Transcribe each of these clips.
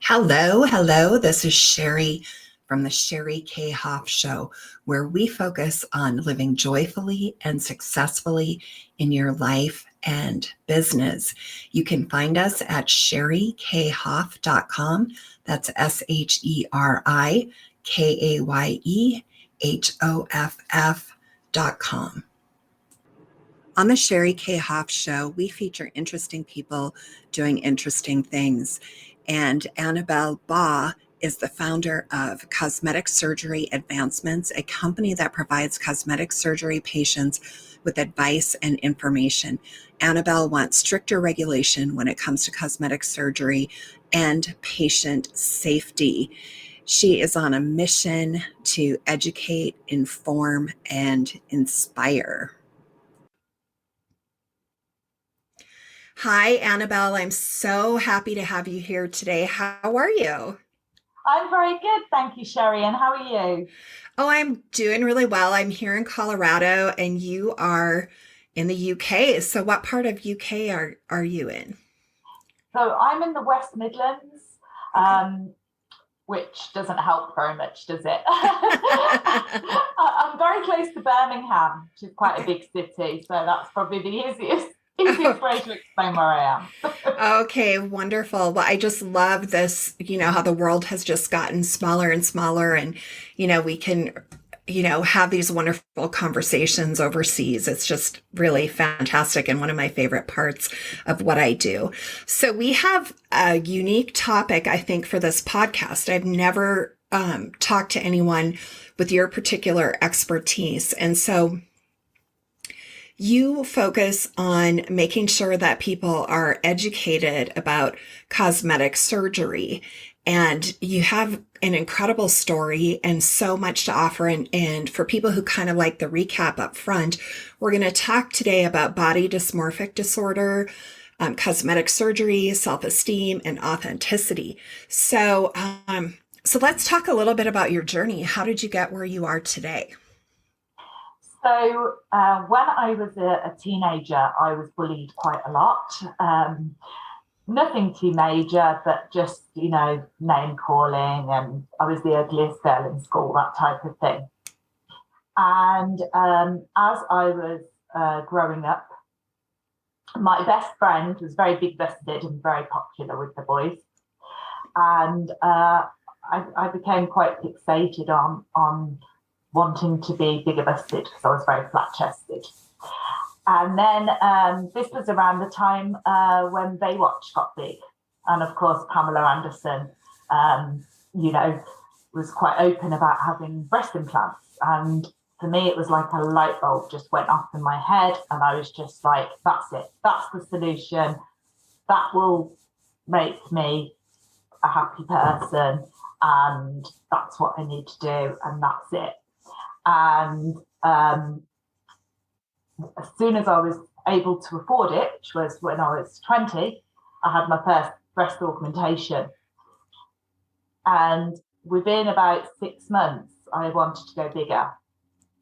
Hello, hello. This is Sheri from the Sheri Kaye Hoff Show, where we focus on living joyfully and successfully in your life and business. You can find us at sherikayhoff.com. That's SherikayEHoff.com. On the Sheri Kaye Hoff Show, we feature interesting people doing interesting things. And Annabelle Baugh is the founder of Cosmetic Surgery Advancements, a company that provides cosmetic surgery patients with advice and information. Annabelle wants stricter regulation when it comes to cosmetic surgery and patient safety. She is on a mission to educate, inform, and inspire. Hi, Annabelle. I'm so happy to have you here today. How are you? I'm very good. Thank you, Sheri. And how are you? Oh, I'm doing really well. I'm here in Colorado and you are in the UK. So what part of UK are you in? So I'm in the West Midlands, which doesn't help very much, does it? I'm very close to Birmingham, which is quite a big city. So that's probably the easiest way to explain where I am. Okay, wonderful. Well, I just love this, how the world has just gotten smaller and smaller and, we can, have these wonderful conversations overseas. It's just really fantastic and one of my favorite parts of what I do. So we have a unique topic, I think, for this podcast. I've never talked to anyone with your particular expertise. And so you focus on making sure that people are educated about cosmetic surgery. And you have an incredible story and so much to offer. And for people who kind of like the recap up front, we're going to talk today about body dysmorphic disorder, cosmetic surgery, self-esteem, and authenticity. So let's talk a little bit about your journey. How did you get where you are today? So when I was a teenager, I was bullied quite a lot. Nothing too major, but just, name calling, and I was the ugliest girl in school, that type of thing. And as I was growing up, my best friend was very big-busted and very popular with the boys. And I became quite fixated on wanting to be bigger busted because I was very flat chested. And then this was around the time when Baywatch got big. And of course, Pamela Anderson, was quite open about having breast implants. And for me, it was like a light bulb just went off in my head. And I was just like, that's it. That's the solution. That will make me a happy person. And that's what I need to do. And that's it. And as soon as I was able to afford it, which was when I was 20, I had my first breast augmentation. And within about 6 months, I wanted to go bigger.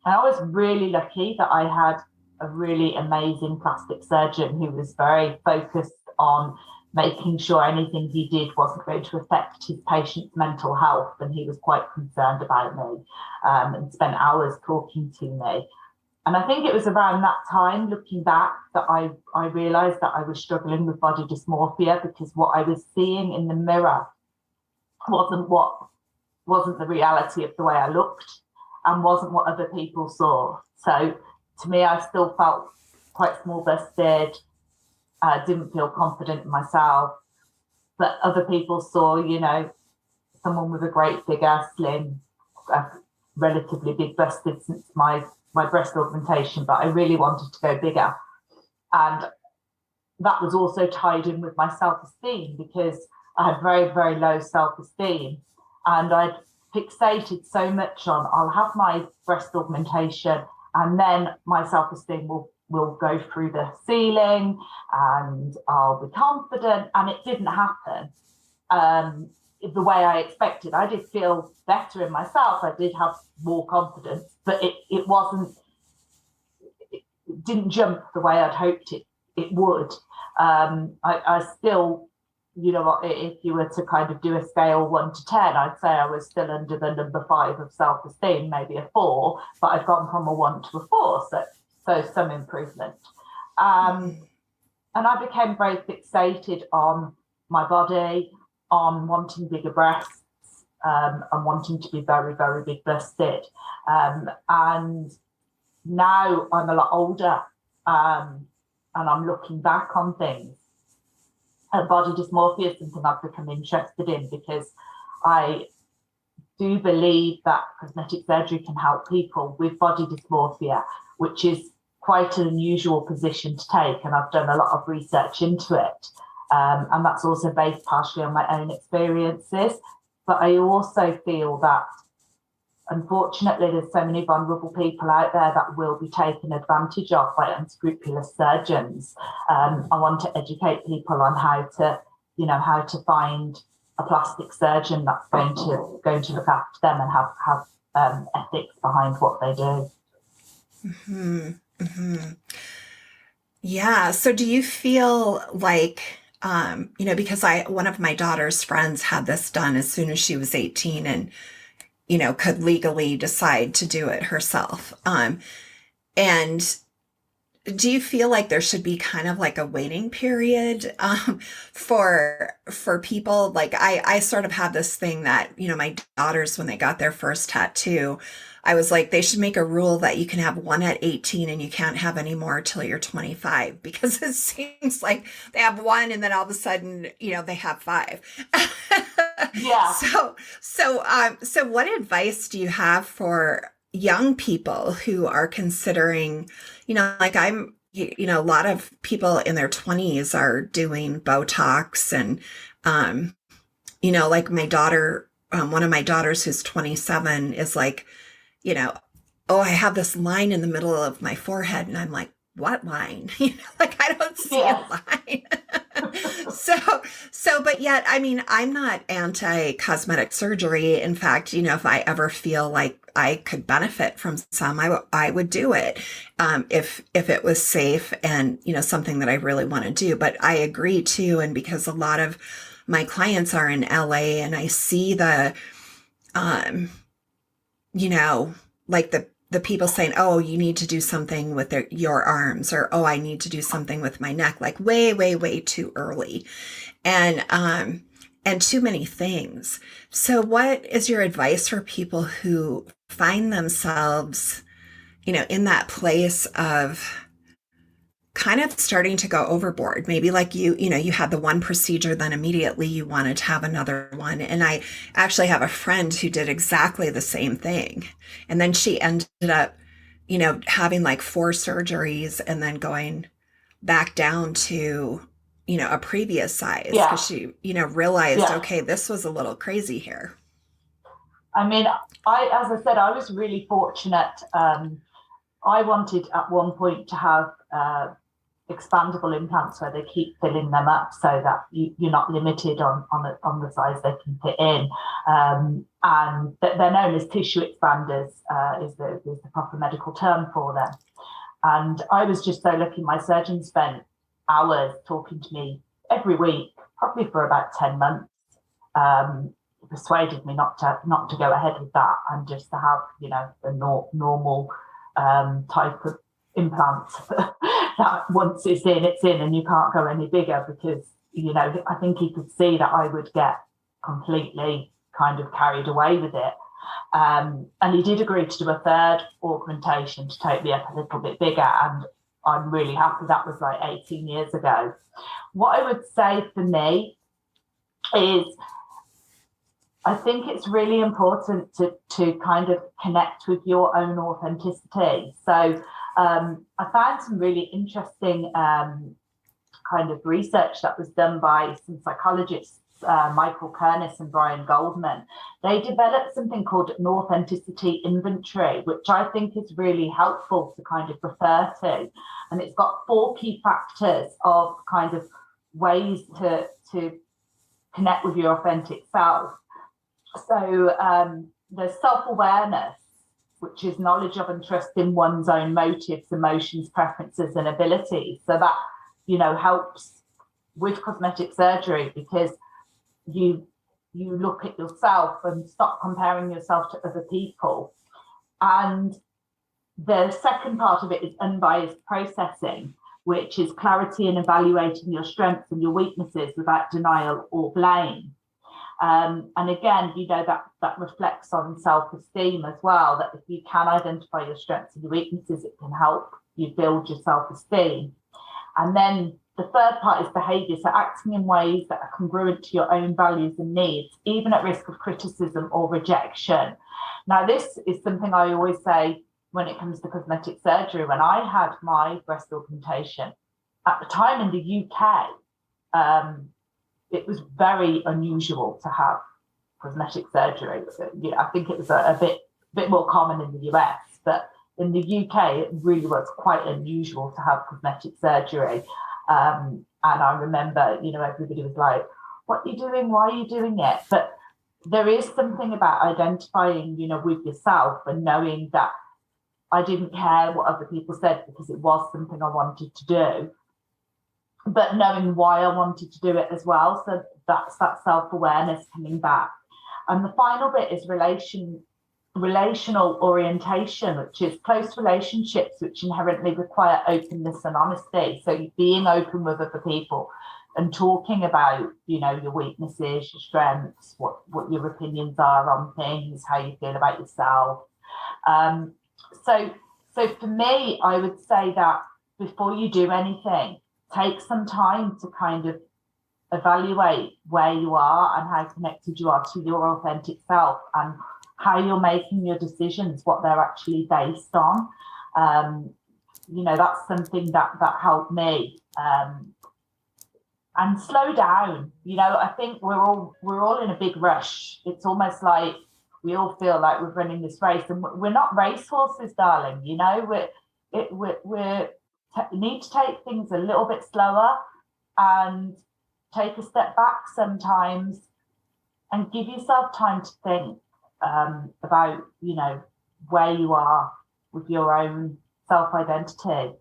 And I was really lucky that I had a really amazing plastic surgeon who was very focused on making sure anything he did wasn't going to affect his patient's mental health. And he was quite concerned about me and spent hours talking to me. And I think it was around that time, looking back, that I realised that I was struggling with body dysmorphia because what I was seeing in the mirror wasn't the reality of the way I looked and wasn't what other people saw. So to me, I still felt quite small-busted. I didn't feel confident in myself, but other people saw, someone with a great figure, slim, relatively big-busted since my breast augmentation, but I really wanted to go bigger. And that was also tied in with my self-esteem because I had very, very low self-esteem. And I'd fixated so much on, I'll have my breast augmentation and then my self-esteem will go through the ceiling and I'll be confident. And it didn't happen the way I expected. I did feel better in myself. I did have more confidence, but it didn't jump the way I'd hoped it would. I still you know, if you were to kind of do a scale 1 to 10, I'd say I was still under the number 5 of self-esteem, maybe a 4, but I've gone from a 1 to a 4, so some improvement. And I became very fixated on my body, on wanting bigger breasts, and wanting to be very, very big busted. And now I'm a lot older, and I'm looking back on things. And body dysmorphia is something I've become interested in, because I do believe that cosmetic surgery can help people with body dysmorphia, which is quite an unusual position to take. And I've done a lot of research into it. And that's also based partially on my own experiences. But I also feel that, unfortunately, there's so many vulnerable people out there that will be taken advantage of by unscrupulous surgeons. I want to educate people on how to find a plastic surgeon that's going to look after them and have ethics behind what they do. Mm-hmm. Mm-hmm. Yeah. So do you feel like, because one of my daughter's friends had this done as soon as she was 18 and, could legally decide to do it herself. And do you feel like there should be kind of like a waiting period for people? Like I sort of had this thing that, my daughters, when they got their first tattoo, I was like, they should make a rule that you can have one at 18 and you can't have any more till you're 25, because it seems like they have one and then all of a sudden, they have 5. Yeah. So what advice do you have for young people who are considering, like a lot of people in their 20s are doing Botox and, like my daughter, one of my daughters who's 27 is like, oh, I have this line in the middle of my forehead. And I'm like, what line? Like I don't see a line. But yet, I'm not anti-cosmetic surgery. In fact, if I ever feel like I could benefit from some, I would do it. If it was safe and, something that I really want to do. But I agree too. And because a lot of my clients are in LA and I see the, like the people saying, oh, you need to do something with your arms, or, oh, I need to do something with my neck, like way, way, way too early. And too many things. So what is your advice for people who find themselves, in that place of kind of starting to go overboard? Maybe like you had the one procedure, then immediately you wanted to have another one. And I actually have a friend who did exactly the same thing. And then she ended up, having like 4 surgeries and then going back down to, a previous size, because she, realized, okay, this was a little crazy here. As I said, I was really fortunate. I wanted at one point to have expandable implants where they keep filling them up so that you're not limited on the size they can fit in. And they're known as tissue expanders, is the proper medical term for them. And I was just so lucky. My surgeon spent hours talking to me every week, probably for about 10 months. Persuaded me not to go ahead with that and just to have, a normal type of implant that once it's in and you can't go any bigger, because I think he could see that I would get completely kind of carried away with it, and he did agree to do a 3rd augmentation to take me up a little bit bigger, and I'm really happy. That was like 18 years ago. What I would say for me is, I think it's really important to kind of connect with your own authenticity. So I found some really interesting kind of research that was done by some psychologists, Michael Kernis and Brian Goldman. They developed something called an authenticity inventory, which I think is really helpful to kind of refer to. And it's got 4 key factors of kind of ways to connect with your authentic self. So there's self-awareness, which is knowledge of and trust in one's own motives, emotions, preferences, and abilities. So that, helps with cosmetic surgery, because you look at yourself and stop comparing yourself to other people. And the second part of it is unbiased processing, which is clarity in evaluating your strengths and your weaknesses without denial or blame. And again, that reflects on self-esteem as well, that if you can identify your strengths and your weaknesses, it can help you build your self-esteem. And then the third part is behaviour, so acting in ways that are congruent to your own values and needs, even at risk of criticism or rejection. Now, this is something I always say when it comes to cosmetic surgery. When I had my breast augmentation, at the time in the UK, it was very unusual to have cosmetic surgery. I think it was a bit more common in the US, but in the UK, it really was quite unusual to have cosmetic surgery. And I remember, everybody was like, what are you doing? Why are you doing it? But there is something about identifying, with yourself and knowing that I didn't care what other people said because it was something I wanted to do, but knowing why I wanted to do it as well. So that's that self-awareness coming back. And the final bit is relational orientation, which is close relationships, which inherently require openness and honesty. So being open with other people and talking about, your weaknesses, your strengths, what your opinions are on things, how you feel about yourself. So for me, I would say that before you do anything, take some time to kind of evaluate where you are and how connected you are to your authentic self and how you're making your decisions, what they're actually based on. That's something that helped me. And slow down. I think we're all in a big rush. It's almost like we all feel like we're running this race, and we're not racehorses, darling. We need to take things a little bit slower and take a step back sometimes and give yourself time to think about, where you are with your own self-identity.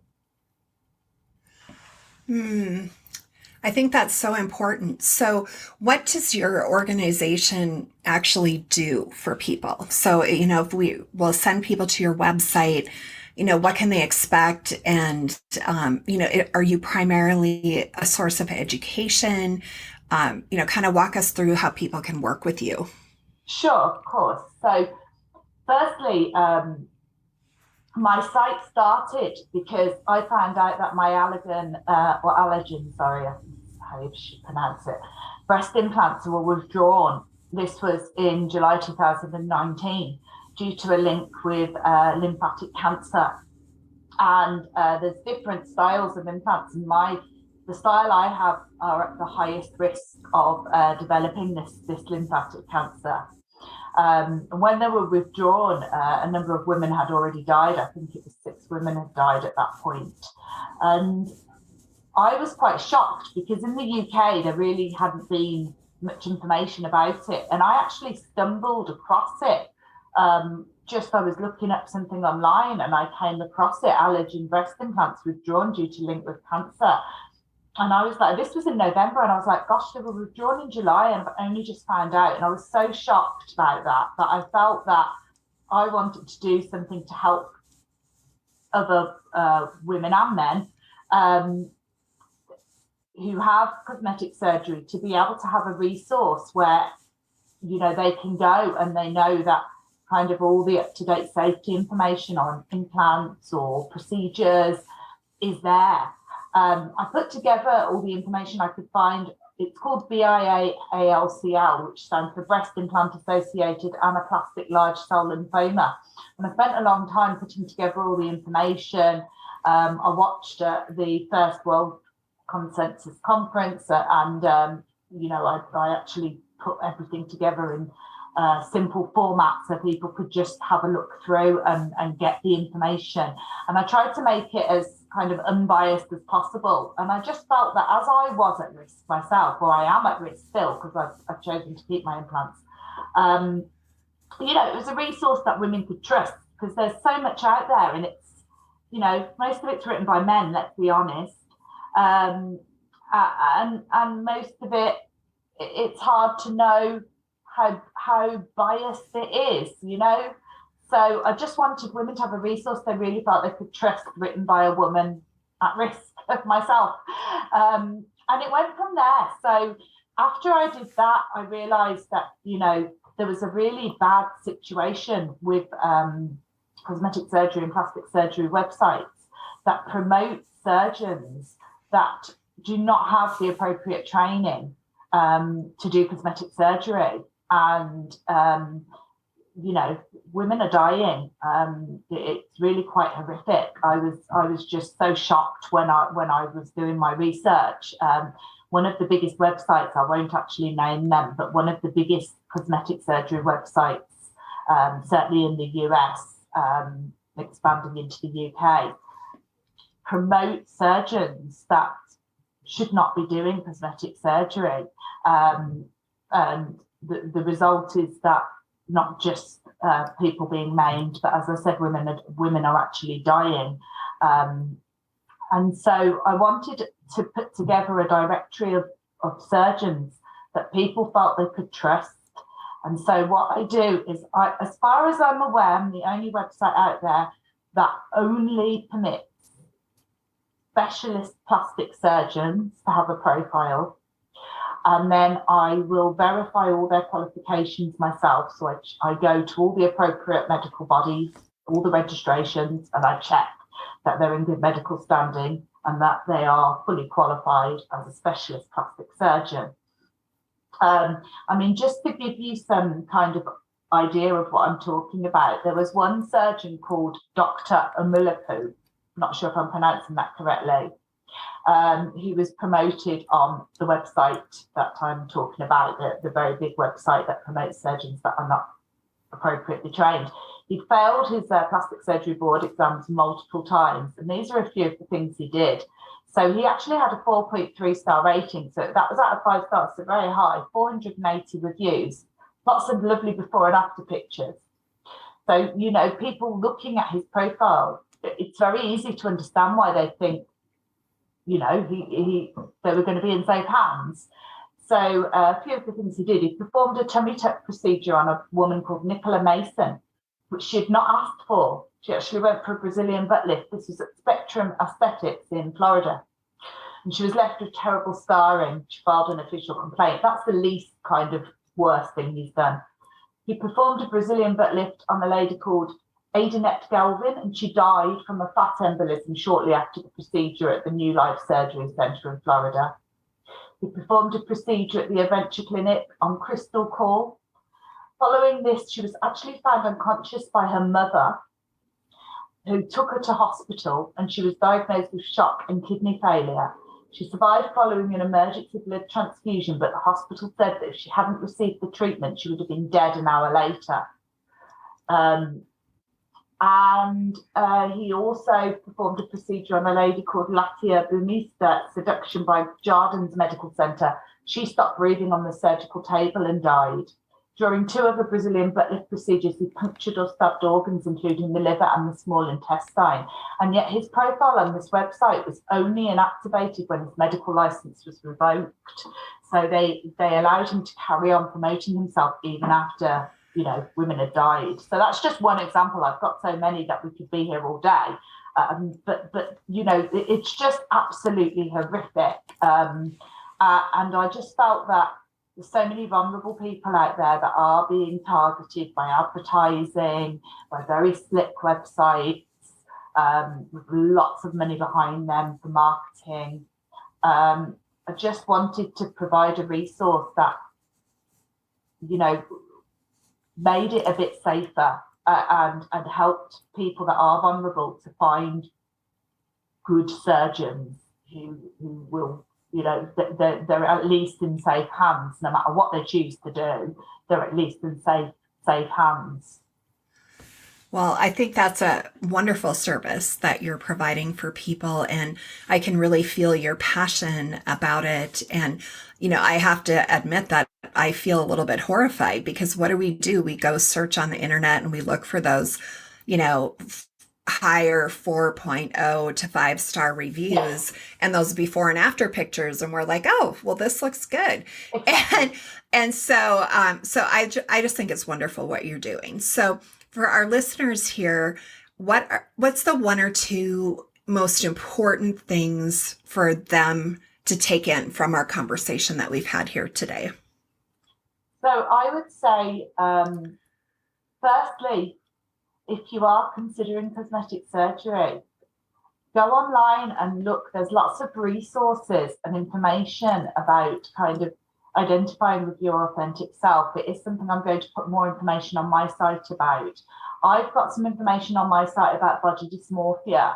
I think that's so important. So what does your organization actually do for people? So, if we will send people to your website, what can they expect? And, are you primarily a source of education? Kind of walk us through how people can work with you. Sure, of course. So firstly, my site started because I found out that my allergen, sorry, how you should pronounce it, breast implants were withdrawn. This was in July 2019 due to a link with lymphatic cancer. And there's different styles of implants, and the style I have are at the highest risk of developing this lymphatic cancer. And when they were withdrawn, a number of women had already died. I think it was 6 women had died at that point. And I was quite shocked because in the UK, there really hadn't been much information about it. And I actually stumbled across it. I was looking up something online and I came across it, allergen breast implants withdrawn due to link with cancer. And I was like, this was in November, and I was like, gosh, they were withdrawn in July, and I've only just found out. And I was so shocked about that I felt that I wanted to do something to help other women and men who have cosmetic surgery to be able to have a resource where, they can go and they know that kind of all the up-to-date safety information on implants or procedures is there. I put together all the information I could find. It's called BIA-ALCL, which stands for Breast Implant Associated Anaplastic Large Cell Lymphoma. And I spent a long time putting together all the information. I watched the first World Consensus Conference, and I actually put everything together in simple format so people could just have a look through and get the information. And I tried to make it as kind of unbiased as possible. And I just felt that as I was at risk myself, or I am at risk still because I've chosen to keep my implants, it was a resource that women could trust, because there's so much out there, and it's, most of it's written by men, let's be honest. And most of it, it's hard to know how biased it is, you know. So I just wanted women to have a resource they really felt they could trust, written by a woman at risk of myself. And it went from there. So after I did that, I realised that, you know, there was a really bad situation with cosmetic surgery and plastic surgery websites that promote surgeons that do not have the appropriate training to do cosmetic surgery. And, you know, women are dying. It's really quite horrific. I was just so shocked when I was doing my research. One of the biggest websites, I won't actually name them, but one of the biggest cosmetic surgery websites, certainly in the US, expanding into the UK, promote surgeons that should not be doing cosmetic surgery. And the result is that not just people being maimed, but as I said, women are actually dying. And so I wanted to put together a directory of surgeons that people felt they could trust. And so what I do is, as far as I'm aware, I'm the only website out there that only permits specialist plastic surgeons to have a profile. And then I will verify all their qualifications myself. So I go to all the appropriate medical bodies, all the registrations, and I check that they're in good medical standing and that they are fully qualified as a specialist plastic surgeon. I mean, just to give you some kind of idea of what I'm talking about, there was one surgeon called Dr. Amulapu, not sure if I'm pronouncing that correctly. He was promoted on the website that I'm talking about, the very big website that promotes surgeons that are not appropriately trained. He failed his plastic surgery board exams multiple times, and these are a few of the things he did. So he actually had a 4.3 star rating, so that was out of 5 stars, so very high, 480 reviews, lots of lovely before and after pictures. So, you know, people looking at his profile, it's very easy to understand why they think, you know, they were going to be in safe hands. So a few of the things he did, he performed a tummy tuck procedure on a woman called Nicola Mason, which she had not asked for. She actually went for a Brazilian butt lift. This was at Spectrum Aesthetics in Florida. And she was left with terrible scarring. She filed an official complaint. That's the least kind of worst thing he's done. He performed a Brazilian butt lift on a lady called Adanette Galvin, and she died from a fat embolism shortly after the procedure at the New Life Surgery Centre in Florida. He performed a procedure at the Adventure Clinic on Crystal Call. Following this, she was actually found unconscious by her mother, who took her to hospital, and she was diagnosed with shock and kidney failure. She survived following an emergency blood transfusion, but the hospital said that if she hadn't received the treatment, she would have been dead an hour later. And he also performed a procedure on a lady called Latia Bumista, seduction by Jardins Medical Centre. She stopped breathing on the surgical table and died. During 2 of the Brazilian butt lift procedures, he punctured or stabbed organs, including the liver and the small intestine. And yet his profile on this website was only inactivated when his medical license was revoked. So they allowed him to carry on promoting himself even after, you know, women had died. So that's just one example. I've got so many that we could be here all day. But you know, it's just absolutely horrific. And I just felt that there's so many vulnerable people out there that are being targeted by advertising, by very slick websites, with lots of money behind them for marketing. I just wanted to provide a resource that, you know, made it a bit safer and helped people that are vulnerable to find good surgeons who will, you know, they're at least in safe hands. No matter what they choose to do, they're at least in safe hands. Well, I think that's a wonderful service that you're providing for people, and I can really feel your passion about it. And, you know, I have to admit that I feel a little bit horrified, because what do? We go search on the internet and we look for those, you know, higher 4.0 to 5-star Yes, reviews and those before and after pictures, and we're like, oh well, this looks good. exactly. And so I just think it's wonderful what you're doing. So for our listeners here, what's the one or two most important things for them to take in from our conversation that we've had here today? So I would say, firstly, if you are considering cosmetic surgery, go online and look. There's lots of resources and information about kind of identifying with your authentic self. It is something I'm going to put more information on my site about. I've got some information on my site about body dysmorphia,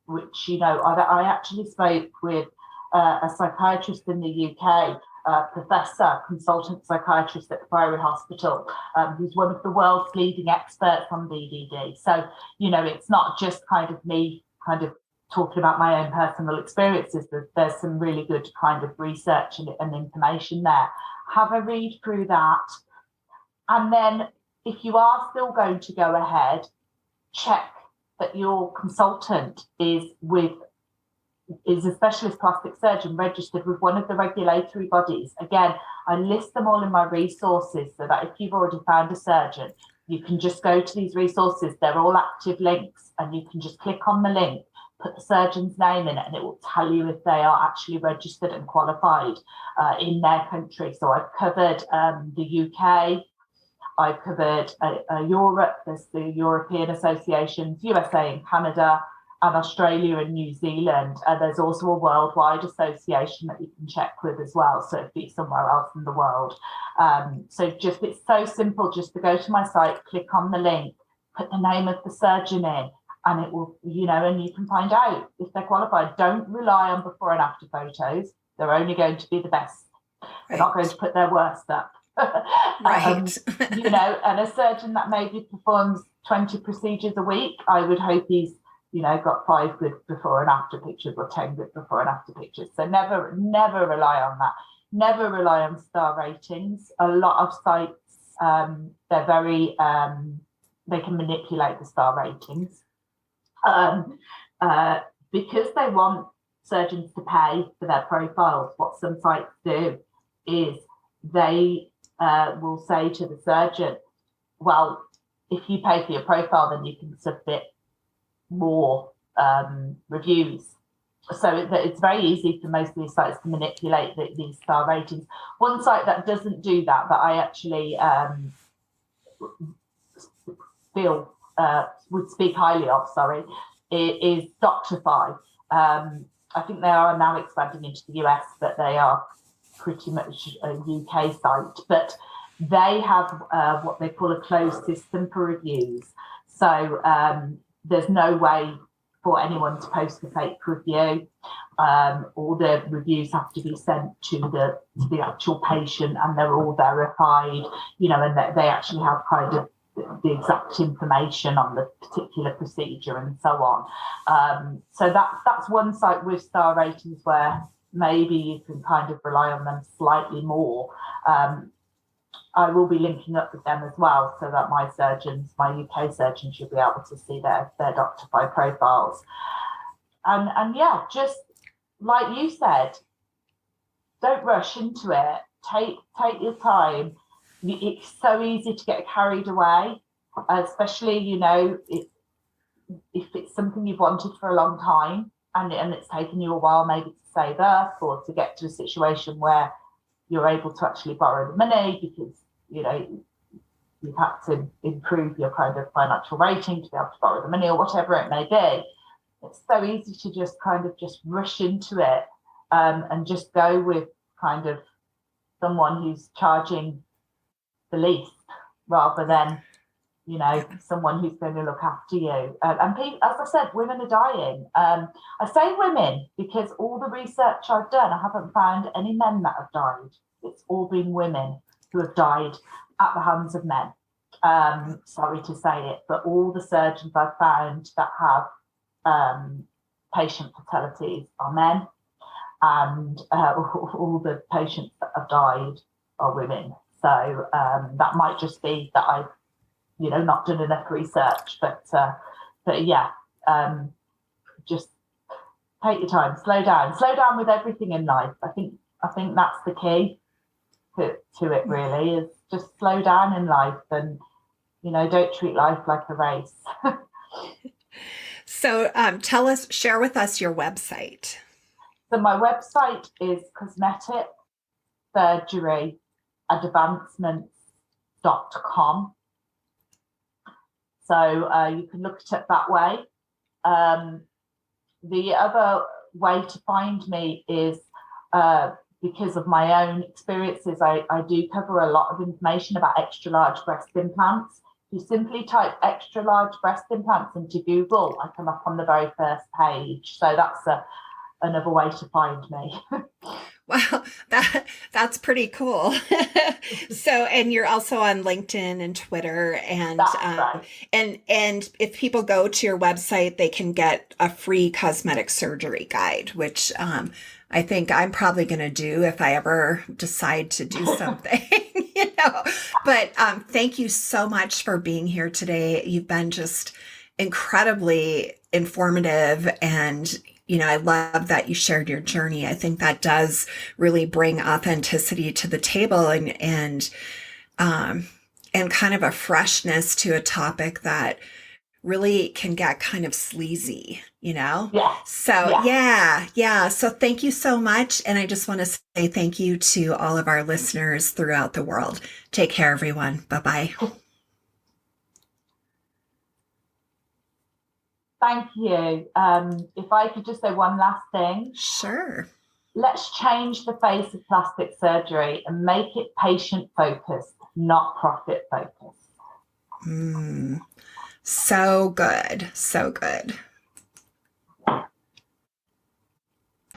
which, I actually spoke with a psychiatrist in the UK, professor, consultant psychiatrist at the Priory Hospital, who's one of the world's leading experts on BDD. So, it's not just kind of me kind of talking about my own personal experiences. There's some really good kind of research and information there. Have a read through that. And then if you are still going to go ahead, check that your consultant is a specialist plastic surgeon registered with one of the regulatory bodies. Again, I list them all in my resources so that if you've already found a surgeon, you can just go to these resources. They're all active links, and you can just click on the link, put the surgeon's name in it, and it will tell you if they are actually registered and qualified in their country. So I've covered the UK, I've covered Europe, there's the European associations, USA and Canada, and Australia and New Zealand. And there's also a worldwide association that you can check with as well. So it'd be somewhere else in the world. So it's so simple just to go to my site, click on the link, put the name of the surgeon in, and it will, and you can find out if they're qualified. Don't rely on before and after photos. They're only going to be the best. They're not going to put their worst up. Right. And a surgeon that maybe performs 20 procedures a week, I would hope he's got 5 good before and after pictures or 10 good before and after pictures. So never rely on that. Never rely on star ratings. A lot of sites, they're very, they can manipulate the star ratings because they want surgeons to pay for their profiles. What some sites do is they will say to the surgeon, well, if you pay for your profile, then you can submit more reviews. So it's very easy for most of these sites to manipulate these star ratings. One site that doesn't do that I actually feel would speak highly of, is Doctify. I think they are now expanding into the US, but they are pretty much a UK site. But they have what they call a closed system for reviews. So there's no way for anyone to post a fake review. All the reviews have to be sent to the actual patient, and they're all verified, and they actually have kind of the exact information on the particular procedure and so on. So that's one site with star ratings where maybe you can kind of rely on them slightly more. I will be linking up with them as well, so that my UK surgeons, should be able to see their Doctify profiles. And yeah, just like you said, don't rush into it. Take your time. It's so easy to get carried away, especially if it's something you've wanted for a long time, and it's taken you a while maybe to save up or to get to a situation where you're able to actually borrow the money because you've had to improve your kind of financial rating to be able to borrow the money or whatever it may be. It's so easy to just rush into it and just go with kind of someone who's charging the least rather than someone who's going to look after you. And people, as I said, women are dying. I say women because all the research I've done, I haven't found any men that have died. It's all been women who have died at the hands of men. Sorry to say it, but all the surgeons I've found that have patient fatalities are men, and all the patients that have died are women. So that might just be that I've not done enough research, but but yeah, just take your time, slow down with everything in life. I think that's the key to it, really, is just slow down in life, and don't treat life like a race. So share with us your website. So my website is Cosmetic Surgery Advancements.com. So you can look at it that way. The other way to find me is because of my own experiences, I do cover a lot of information about extra large breast implants. If you simply type extra large breast implants into Google, I come up on the very first page. So that's another way to find me. Wow, that's pretty cool. So, and you're also on LinkedIn and Twitter, and right. and if people go to your website, they can get a free cosmetic surgery guide, which I think I'm probably going to do if I ever decide to do something, But thank you so much for being here today. You've been just incredibly informative, and I love that you shared your journey. I think that does really bring authenticity to the table, and kind of a freshness to a topic that really can get kind of sleazy, Yeah. So yeah. So thank you so much. And I just want to say thank you to all of our listeners throughout the world. Take care, everyone. Bye-bye. Thank you. If I could just say one last thing. Sure. Let's change the face of plastic surgery and make it patient-focused, not profit-focused. So good. So good.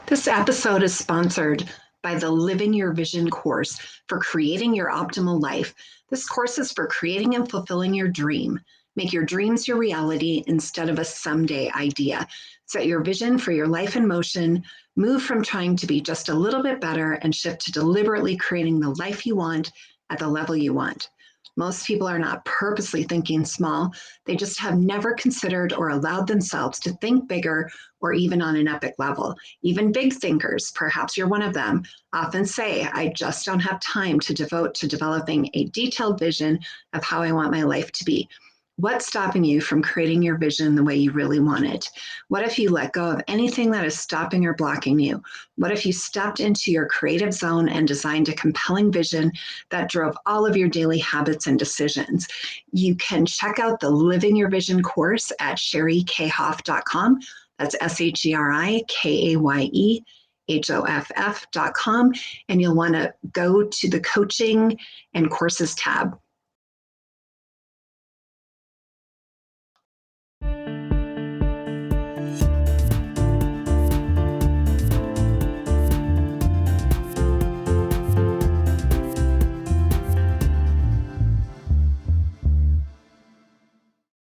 This episode is sponsored by the Living Your Vision course for creating your optimal life. This course is for creating and fulfilling your dream. Make your dreams your reality instead of a someday idea. Set your vision for your life in motion. Move from trying to be just a little bit better and shift to deliberately creating the life you want at the level you want. Most people are not purposely thinking small. They just have never considered or allowed themselves to think bigger or even on an epic level. Even big thinkers, perhaps you're one of them, often say, I just don't have time to devote to developing a detailed vision of how I want my life to be. What's stopping you from creating your vision the way you really want it? What if you let go of anything that is stopping or blocking you? What if you stepped into your creative zone and designed a compelling vision that drove all of your daily habits and decisions? You can check out the Living Your Vision course at SheriKayeHoff.com. That's SheriKayeHoff.com. And you'll want to go to the coaching and courses tab.